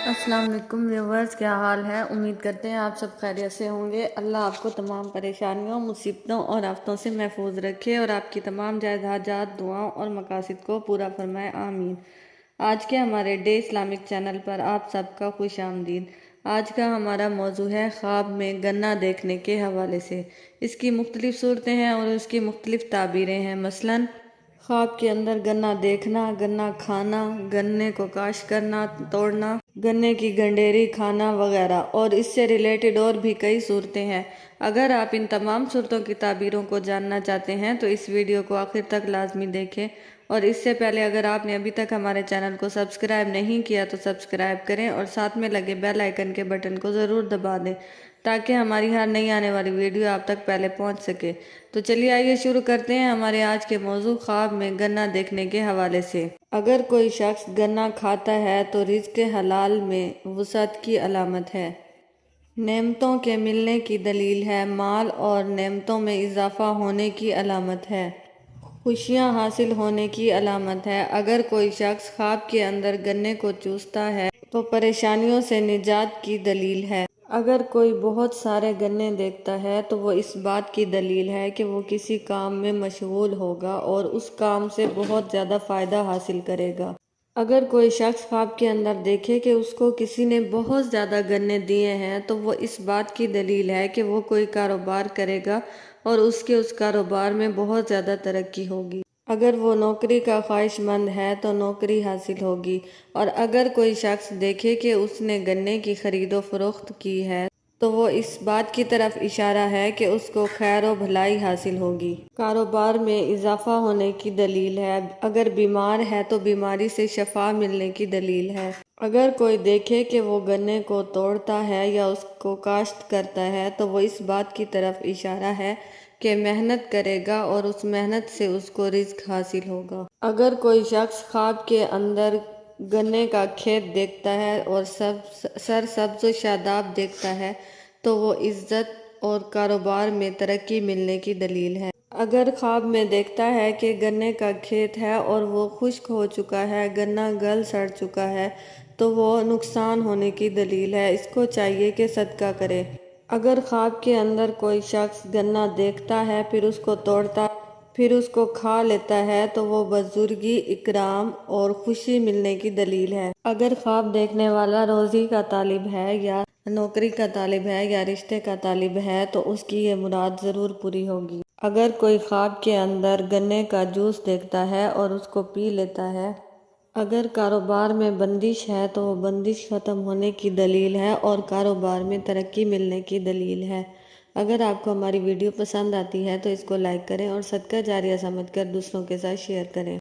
السلام علیکم ویورز، کیا حال ہے؟ امید کرتے ہیں آپ سب خیریت سے ہوں گے۔ اللہ آپ کو تمام پریشانیوں، مصیبتوں اور آفتوں سے محفوظ رکھے اور آپ کی تمام جائز حاجات، دعاؤں اور مقاصد کو پورا فرمائے، آمین۔ آج کے ہمارے ڈے اسلامک چینل پر آپ سب کا خوش آمدید۔ آج کا ہمارا موضوع ہے خواب میں گنا دیکھنے کے حوالے سے۔ اس کی مختلف صورتیں ہیں اور اس کی مختلف تعبیریں ہیں، مثلاً خواب کے اندر گنا دیکھنا، گنا کھانا، گنے کو کاشت کرنا، توڑنا، گنے کی گنڈیری کھانا وغیرہ، اور اس سے ریلیٹڈ اور بھی کئی صورتیں ہیں۔ اگر آپ ان تمام صورتوں کی تعبیروں کو جاننا چاہتے ہیں تو اس ویڈیو کو آخر تک لازمی دیکھیں، اور اس سے پہلے اگر آپ نے ابھی تک ہمارے چینل کو سبسکرائب نہیں کیا تو سبسکرائب کریں اور ساتھ میں لگے بیل آئیکن کے بٹن کو ضرور دبا دیں تاکہ ہماری ہر نئی آنے والی ویڈیو آپ تک پہلے پہنچ سکے۔ تو چلیے آئیے شروع کرتے ہیں ہمارے آج کے موضوع خواب میں گنا دیکھنے کے حوالے سے۔ اگر کوئی شخص گنا کھاتا ہے تو رزق حلال میں وسعت کی علامت ہے، نعمتوں کے ملنے کی دلیل ہے، مال اور نعمتوں میں اضافہ ہونے کی علامت ہے، خوشیاں حاصل ہونے کی علامت ہے۔ اگر کوئی شخص خواب کے اندر گنے کو چوستا ہے تو پریشانیوں سے نجات کی دلیل ہے۔ اگر کوئی بہت سارے گنے دیکھتا ہے تو وہ اس بات کی دلیل ہے کہ وہ کسی کام میں مشغول ہوگا اور اس کام سے بہت زیادہ فائدہ حاصل کرے گا۔ اگر کوئی شخص خواب کے اندر دیکھے کہ اس کو کسی نے بہت زیادہ گنے دیے ہیں تو وہ اس بات کی دلیل ہے کہ وہ کوئی کاروبار کرے گا اور اس کاروبار میں بہت زیادہ ترقی ہوگی۔ اگر وہ نوکری کا خواہش مند ہے تو نوکری حاصل ہوگی، اور اگر کوئی شخص دیکھے کہ اس نے گنے کی خرید و فروخت کی ہے تو وہ اس بات کی طرف اشارہ ہے کہ اس کو خیر و بھلائی حاصل ہوگی، کاروبار میں اضافہ ہونے کی دلیل ہے۔ اگر بیمار ہے تو بیماری سے شفا ملنے کی دلیل ہے۔ اگر کوئی دیکھے کہ وہ گنے کو توڑتا ہے یا اس کو کاشت کرتا ہے تو وہ اس بات کی طرف اشارہ ہے کہ محنت کرے گا اور اس محنت سے اس کو رزق حاصل ہوگا۔ اگر کوئی شخص خواب کے اندر گنے کا کھیت دیکھتا ہے اور سرسبز و شاداب دیکھتا ہے تو وہ عزت اور کاروبار میں ترقی ملنے کی دلیل ہے۔ اگر خواب میں دیکھتا ہے کہ گنے کا کھیت ہے اور وہ خشک ہو چکا ہے، گنا گل سڑ چکا ہے تو وہ نقصان ہونے کی دلیل ہے، اس کو چاہیے کہ صدقہ کرے۔ اگر خواب کے اندر کوئی شخص گنا دیکھتا ہے پھر اس کو توڑتا پھر اس کو کھا لیتا ہے تو وہ بزرگی، اکرام اور خوشی ملنے کی دلیل ہے۔ اگر خواب دیکھنے والا روزی کا طالب ہے یا نوکری کا طالب ہے یا رشتے کا طالب ہے تو اس کی یہ مراد ضرور پوری ہوگی۔ اگر کوئی خواب کے اندر گنے کا جوس دیکھتا ہے اور اس کو پی لیتا ہے، اگر کاروبار میں بندش ہے تو وہ بندش ختم ہونے کی دلیل ہے اور کاروبار میں ترقی ملنے کی دلیل ہے۔ اگر آپ کو ہماری ویڈیو پسند آتی ہے تو اس کو لائک کریں اور صدقہ جاریہ سمجھ کر دوسروں کے ساتھ شیئر کریں۔